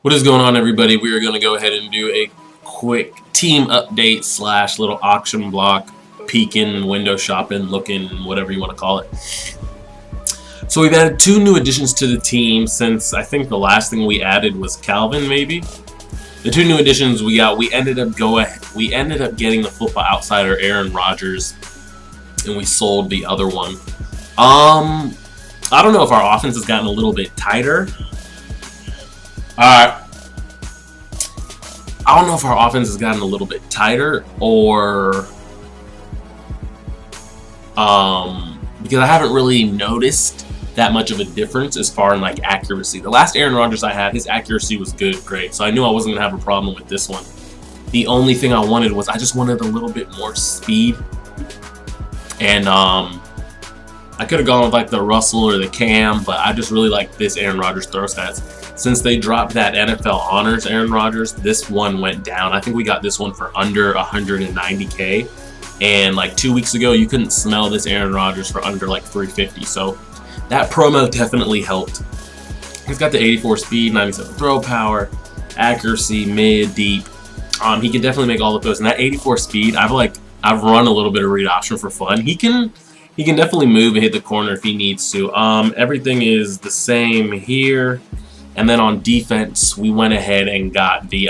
What is going on, everybody? We are going to go ahead and do a quick team update slash little auction block, peeking, window shopping, looking, whatever you want to call it. So we've added 2 new additions to the team since I think the last thing we added was Calvin, maybe. The 2 new additions we got, we ended up getting the Football Outsider Aaron Rodgers, and we sold the other one. I don't know if our offense has gotten a little bit tighter. I don't know if our offense has gotten a little bit tighter or because I haven't really noticed that much of a difference as far in like accuracy. The last Aaron Rodgers I had, his accuracy was good, great. So I knew I wasn't gonna have a problem with this one. The only thing I wanted was I just wanted a little bit more speed. And I could have gone with like the Russell or the Cam, but I just really like this Aaron Rodgers throw stats. Since they dropped that NFL Honors Aaron Rodgers, this one went down. I think we got this one for under 190K. And like 2 weeks ago, you couldn't smell this Aaron Rodgers for under like 350. So that promo definitely helped. He's got the 84 speed, 97 throw power, accuracy, mid, deep. He can definitely make all of those. And that 84 speed, I've run a little bit of read option for fun. He can definitely move and hit the corner if he needs to. Everything is the same here. And then on defense, we went ahead and got the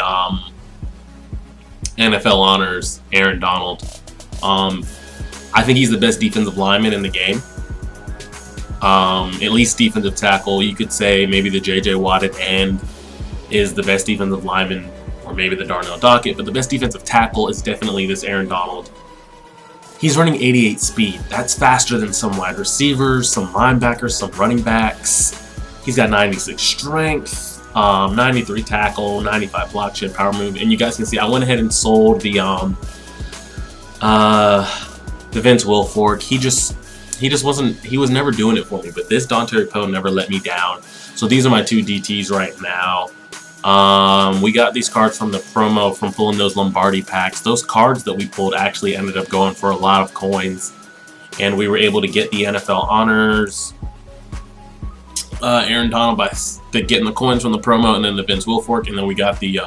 NFL Honors Aaron Donald. I think he's the best defensive lineman in the game. At least defensive tackle. You could say maybe the J.J. Watt at end is the best defensive lineman, or maybe the Darnell Dockett. But the best defensive tackle is definitely this Aaron Donald. He's running 88 speed. That's faster than some wide receivers, some linebackers, some running backs. He's got 96 strength, 93 tackle, 95 block shed, power move, and you guys can see I went ahead and sold the Vince Wilfork. He was never doing it for me, but this Dontari Poe never let me down. So these are my 2 DTs right now. We got these cards from the promo from pulling those Lombardi packs. Those cards that we pulled actually ended up going for a lot of coins, and we were able to get the NFL Honors Aaron Donald by getting the coins from the promo, and then the Vince Wilfork, and then we got the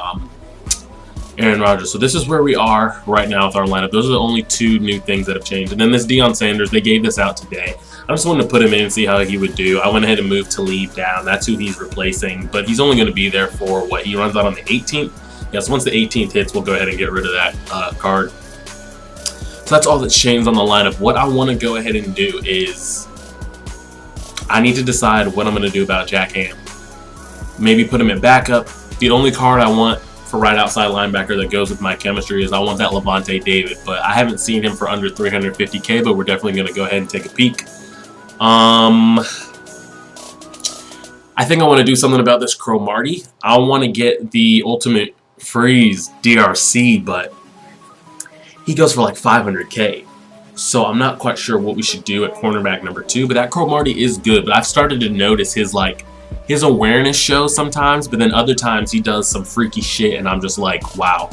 Aaron Rodgers. So this is where we are right now with our lineup. Those are the only 2 new things that have changed. And then this Deion Sanders, they gave this out today. I just wanted to put him in and see how he would do. I went ahead and moved Talib down. That's who he's replacing, but he's only going to be there for what? He runs out on the 18th? Yes, once the 18th hits, we'll go ahead and get rid of that card. So that's all that's changed on the lineup. What I want to go ahead and do is I need to decide what I'm going to do about Jack Ham. Maybe put him at backup. The only card I want for right outside linebacker that goes with my chemistry is I want that Levante David, but I haven't seen him for under 350K, but we're definitely going to go ahead and take a peek. I think I want to do something about this Cromartie. I want to get the Ultimate Freeze DRC, but he goes for like 500K. So I'm not quite sure what we should do at cornerback number 2, but that Cromartie is good. But I've started to notice his awareness shows sometimes, but then other times he does some freaky shit, and I'm just like, wow.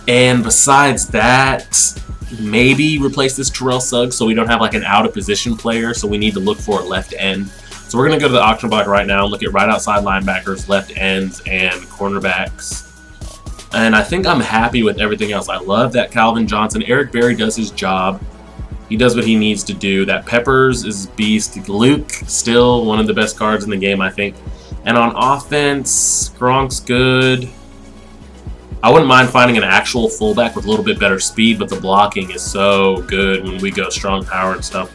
And besides that, maybe replace this Terrell Suggs so we don't have like an out of position player. So we need to look for a left end. So we're gonna go to the auction block right now and look at right outside linebackers, left ends, and cornerbacks. And I think I'm happy with everything else. I love that Calvin Johnson. Eric Berry does his job. He does what he needs to do. That Peppers is beast. Luke, still one of the best cards in the game, I think. And on offense, Gronk's good. I wouldn't mind finding an actual fullback with a little bit better speed, but the blocking is so good when we go strong power and stuff.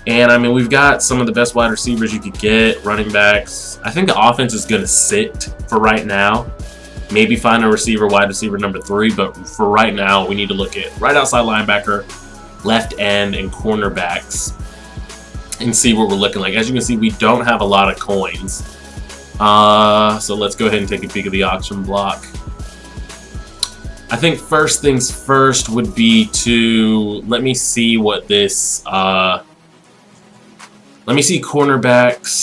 And I mean, we've got some of the best wide receivers you could get, running backs. I think the offense is going to sit for right now. Maybe find a receiver, wide receiver number 3, but for right now, we need to look at right outside linebacker, left end, and cornerbacks and see what we're looking like. As you can see, we don't have a lot of coins. So let's go ahead and take a peek at the auction block. I think first things first would be to let me see what this let me see cornerbacks,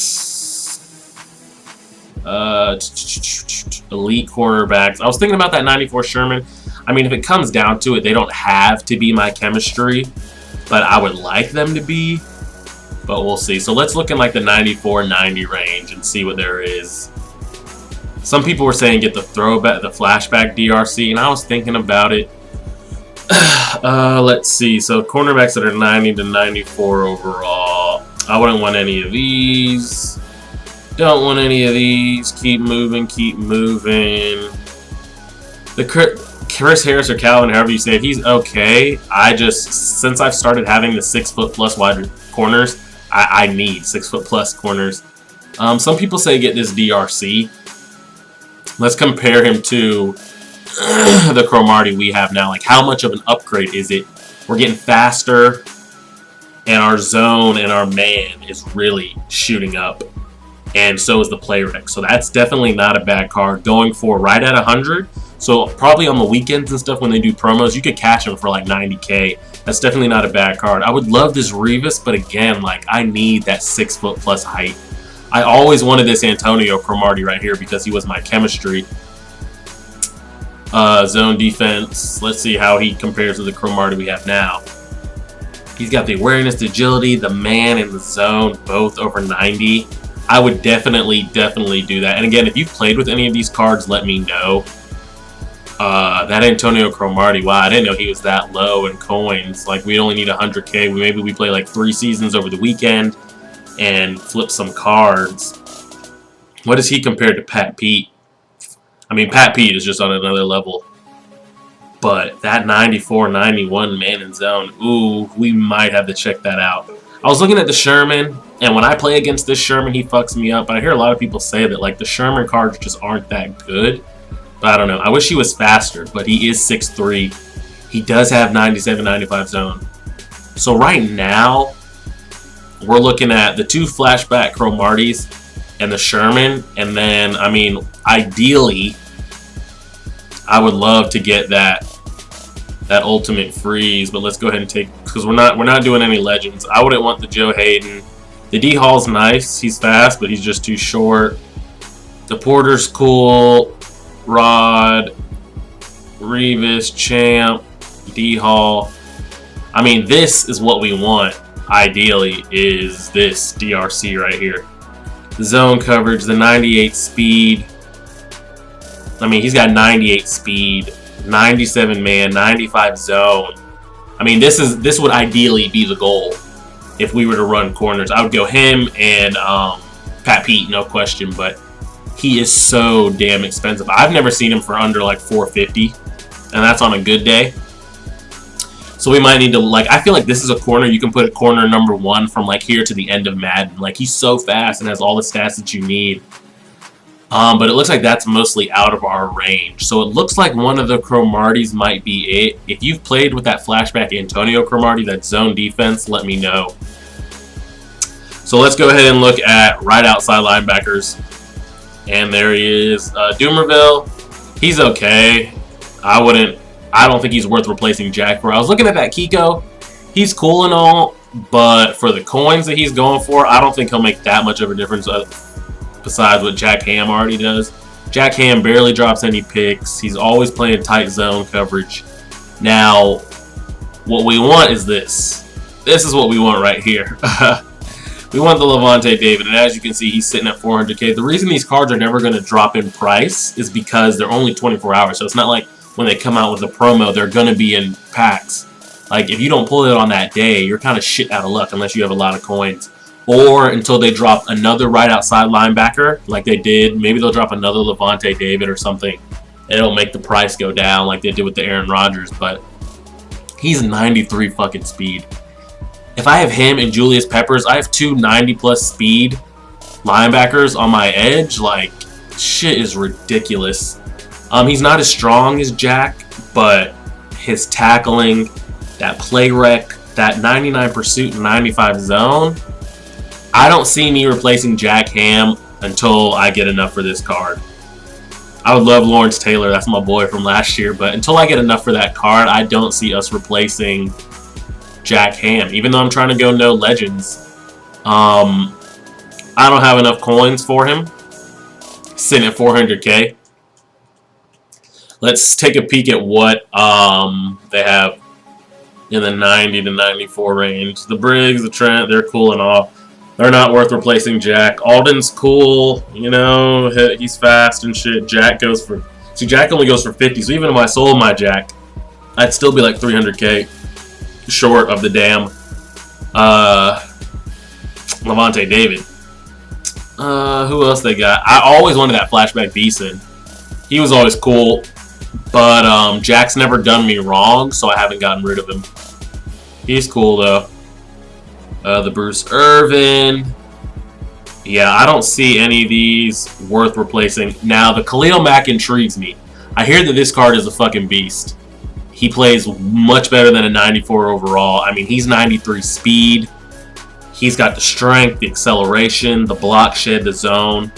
elite cornerbacks. I was thinking about that 94 Sherman. I mean, if it comes down to it, they don't have to be my chemistry, but I would like them to be. but we'll see. So let's look in like the 94-90 range and see what there is. Some people were saying get the throwback, the flashback DRC, and I was thinking about it. Let's see. So cornerbacks that are 90 to 94 overall. I wouldn't want any of these. Don't want any of these. Keep moving. Keep moving. The Chris Harris or Calvin, however you say it, he's okay. Since I've started having the 6'+ wide corners, I need 6'+ corners. Some people say get this DRC. Let's compare him to the Cromartie we have now. Like, how much of an upgrade is it? We're getting faster, and our zone and our man is really shooting up. And so is the play rec. So that's definitely not a bad card. Going for right at 100. So probably on the weekends and stuff when they do promos, you could catch him for like 90K. That's definitely not a bad card. I would love this Revis, but again, like, I need that 6'+ height. I always wanted this Antonio Cromartie right here because he was my chemistry. Zone defense. Let's see how he compares to the Cromartie we have now. He's got the awareness, the agility, the man, and the zone, both over 90. I would definitely do that. And again, if you've played with any of these cards, let me know. That Antonio Cromartie, wow, I didn't know he was that low in coins. Like, we only need 100K. Maybe we play like 3 seasons over the weekend and flip some cards. What is he compared to Pat Pete? I mean, Pat Pete is just on another level. But that 94, 91 man in zone, ooh, we might have to check that out. I was looking at the Sherman, and when I play against this Sherman, he fucks me up. But I hear a lot of people say that, like, the Sherman cards just aren't that good. But I don't know. I wish he was faster, but he is 6'3". He does have 97, 95 zone. So right now, we're looking at the 2 flashback Cromarties and the Sherman. And then, I mean, ideally, I would love to get that ultimate freeze. But let's go ahead and take, because we're not doing any legends. I wouldn't want the Joe Hayden. The D Hall's nice. He's fast, but he's just too short. The Porter's cool. Rod, Revis, Champ, D Hall. I mean, this is what we want. Ideally, is this DRC right here. The zone coverage, the 98 speed. I mean, he's got 98 speed, 97 man, 95 zone. I mean, this would ideally be the goal if we were to run corners. I would go him and Pat Pete, no question, but he is so damn expensive. I've never seen him for under like 450, and that's on a good day. So we might need to, like, I feel like this is a corner you can put at corner number 1 from like here to the end of Madden. Like, he's so fast and has all the stats that you need. But it looks like that's mostly out of our range. So it looks like one of the Cromarties might be it. If you've played with that flashback Antonio Cromartie, that zone defense, let me know. So let's go ahead and look at right outside linebackers. And there he is. Dumerville, he's okay. I don't think he's worth replacing Jack for. I was looking at that Kiko. He's cool and all, but for the coins that he's going for, I don't think he'll make that much of a difference besides what Jack Ham already does. Jack Ham barely drops any picks. He's always playing tight zone coverage. Now, what we want is this. This is what we want right here. We want the Levante David, and as you can see, he's sitting at 400K. The reason these cards are never going to drop in price is because they're only 24 hours. So it's not like when they come out with a promo, they're going to be in packs. Like, if you don't pull it on that day, you're kind of shit out of luck unless you have a lot of coins. Or until they drop another right outside linebacker, like they did. Maybe they'll drop another Levante David or something. It'll make the price go down like they did with the Aaron Rodgers. But he's 93 fucking speed. If I have him and Julius Peppers, I have 2 90+ speed linebackers on my edge. Like, shit is ridiculous. He's not as strong as Jack, but his tackling, that play rec, that 99 pursuit and 95 zone, I don't see me replacing Jack Ham until I get enough for this card. I would love Lawrence Taylor. That's my boy from last year. But until I get enough for that card, I don't see us replacing Jack Ham. Even though I'm trying to go no legends, I don't have enough coins for him. Sitting at 400K. Let's take a peek at what they have in the 90 to 94 range. The Briggs, the Trent, they're cool and all. They're not worth replacing Jack. Alden's cool, you know, he's fast and shit. Jack goes for... See, Jack only goes for 50, so even if I sold my Jack, I'd still be like 300k short of the damn Levante David. Who else they got? I always wanted that flashback Beeson. He was always cool, but Jack's never done me wrong, so I haven't gotten rid of him. He's cool, though. The Bruce Irvin. Yeah, I don't see any of these worth replacing. Now, the Khalil Mack intrigues me. I hear that this card is a fucking beast. He plays much better than a 94 overall. I mean, he's 93 speed. He's got the strength, the acceleration, the block shed, the zone.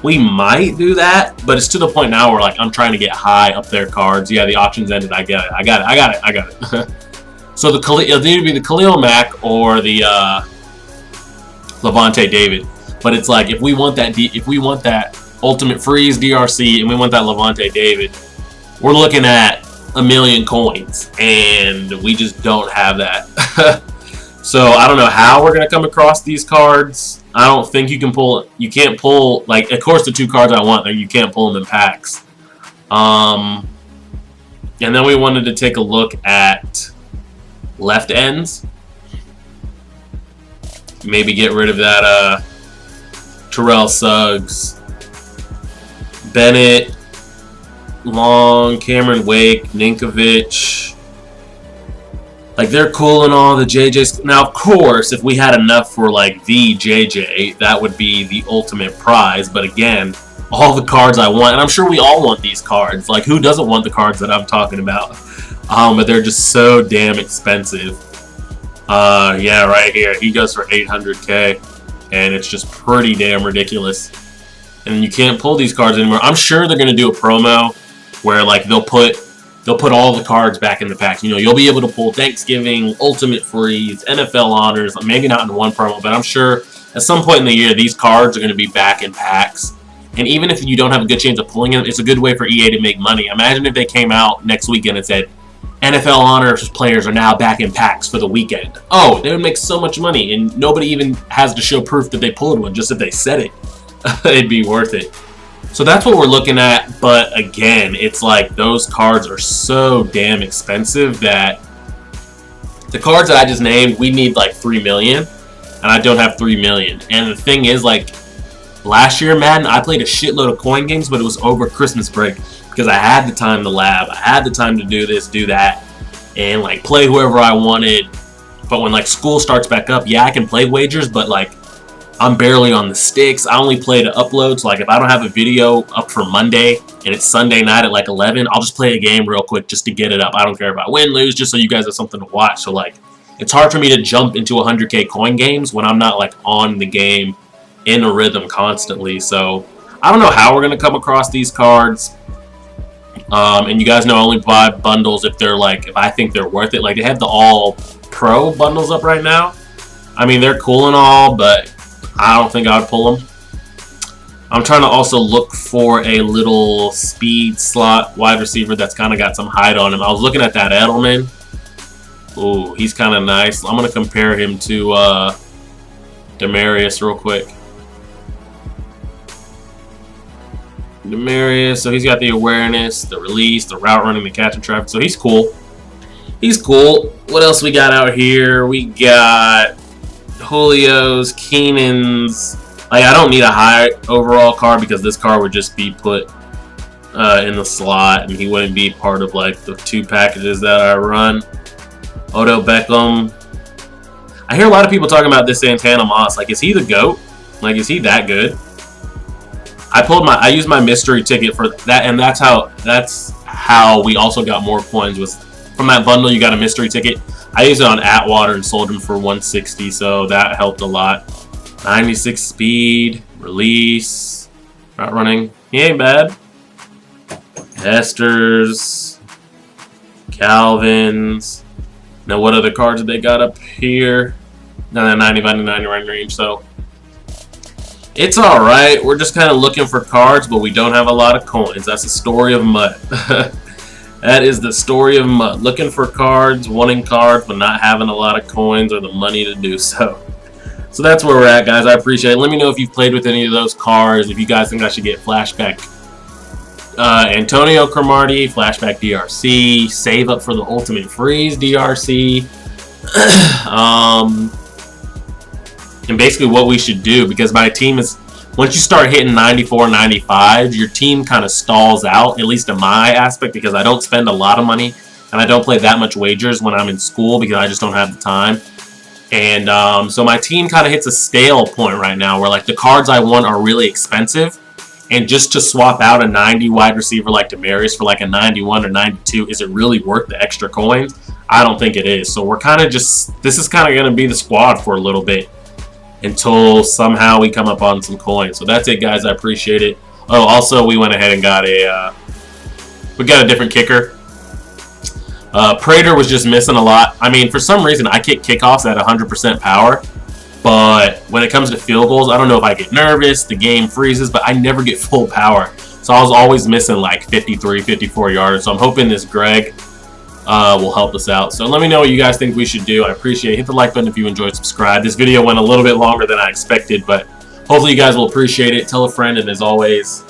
We might do that, but it's to the point now where like I'm trying to get high up their cards. Yeah, the auction's ended. I get it. I got it. So it'll either be the Khalil Mack or the Levante David. But it's like if we want that Ultimate Freeze DRC and we want that Levante David, we're looking at 1 million coins, and we just don't have that. So I don't know how we're gonna come across these cards. I don't think you can pull. You can't pull, like, of course the 2 cards I want, you can't pull them in packs. And then we wanted to take a look at left ends. Maybe get rid of that Terrell Suggs, Bennett, Long, Cameron Wake, Ninkovich. Like, they're cool and all, the JJs. Now, of course, if we had enough for, like, the JJ, that would be the ultimate prize. But again, all the cards I want, and I'm sure we all want these cards. Like, who doesn't want the cards that I'm talking about? But they're just so damn expensive. Yeah, right here. He goes for 800k. And it's just pretty damn ridiculous. And you can't pull these cards anymore. I'm sure they're going to do a promo where, like, they'll put all the cards back in the packs. You know, you'll be able to pull Thanksgiving, Ultimate Freeze, NFL Honors, maybe not in one promo, but I'm sure at some point in the year, these cards are going to be back in packs. And even if you don't have a good chance of pulling them, it's a good way for EA to make money. Imagine if they came out next weekend and said, NFL Honors players are now back in packs for the weekend. Oh, they would make so much money, and nobody even has to show proof that they pulled one, just if they said it. It'd be worth it. So that's what we're looking at, but again, it's like those cards are so damn expensive that the cards that I just named, we need like 3 million, and I don't have 3 million. And the thing is, like, last year, Madden, I played a shitload of coin games, but it was over Christmas break because I had the time to lab, I had the time to do this, do that, and like play whoever I wanted. But when like school starts back up, yeah, I can play wagers, but like I'm barely on the sticks. I only play to upload, so like if I don't have a video up for Monday and it's Sunday night at like 11, I'll just play a game real quick just to get it up. I don't care about win, lose, just so you guys have something to watch. So like it's hard for me to jump into 100k coin games when I'm not like on the game in a rhythm constantly. So I don't know how we're gonna come across these cards. And you guys know I only buy bundles if they're like, if I think they're worth it. Like they have the all pro bundles up right now. I mean, they're cool and all, but I don't think I would pull them. I'm trying to also look for a little speed slot wide receiver that's kind of got some height on him. I was looking at that Edelman. Ooh, he's kind of nice. I'm going to compare him to Demarius real quick. Demarius, so he's got the awareness, the release, the route running, the catch and traffic. So he's cool. He's cool. What else we got out here? We got Julio's, Keenan's. Like, I don't need a high overall card because this card would just be put in the slot, and he wouldn't be part of like the 2 packages that I run. Odell Beckham. I hear a lot of people talking about this Santana Moss. Like, is he the GOAT? Like, is he that good? I used my mystery ticket for that, and that's how we also got more coins. Was from that bundle you got a mystery ticket. I used it on Atwater and sold him for 160, so that helped a lot. 96 speed, release, route running. He ain't bad. Hester's, Calvin's. Now what other cards did they got up here? Now that 99 range, so it's alright. We're just kind of looking for cards, but we don't have a lot of coins. That's the story of MUT. That is the story of MUT. Looking for cards, wanting cards, but not having a lot of coins or the money to do so. So that's where we're at, guys. I appreciate it. Let me know if you've played with any of those cars. If you guys think I should get flashback Antonio Cromartie, flashback DRC, save up for the Ultimate Freeze DRC. And basically what we should do, because my team is, once you start hitting 94, 95, your team kind of stalls out, at least in my aspect, because I don't spend a lot of money and I don't play that much wagers when I'm in school because I just don't have the time. And so my team kind of hits a stale point right now where like the cards I want are really expensive, and just to swap out a 90 wide receiver like Demaryius for like a 91 or 92, is it really worth the extra coins? I don't think it is. So we're kind of just, this is kind of going to be the squad for a little bit until somehow we come up on some coins. So that's it, guys. I appreciate it. Oh, also we went ahead and got we got a different kicker. Prater was just missing a lot. I mean, for some reason, I kick kickoffs at 100% power, but when it comes to field goals, I don't know if I get nervous, the game freezes, but I never get full power. So I was always missing like 53, 54 yards. So I'm hoping this Greg will help us out. So let me know what you guys think we should do. I appreciate it. Hit the like button if you enjoyed, subscribe. This video went a little bit longer than I expected, but hopefully you guys will appreciate it. Tell a friend, and as always,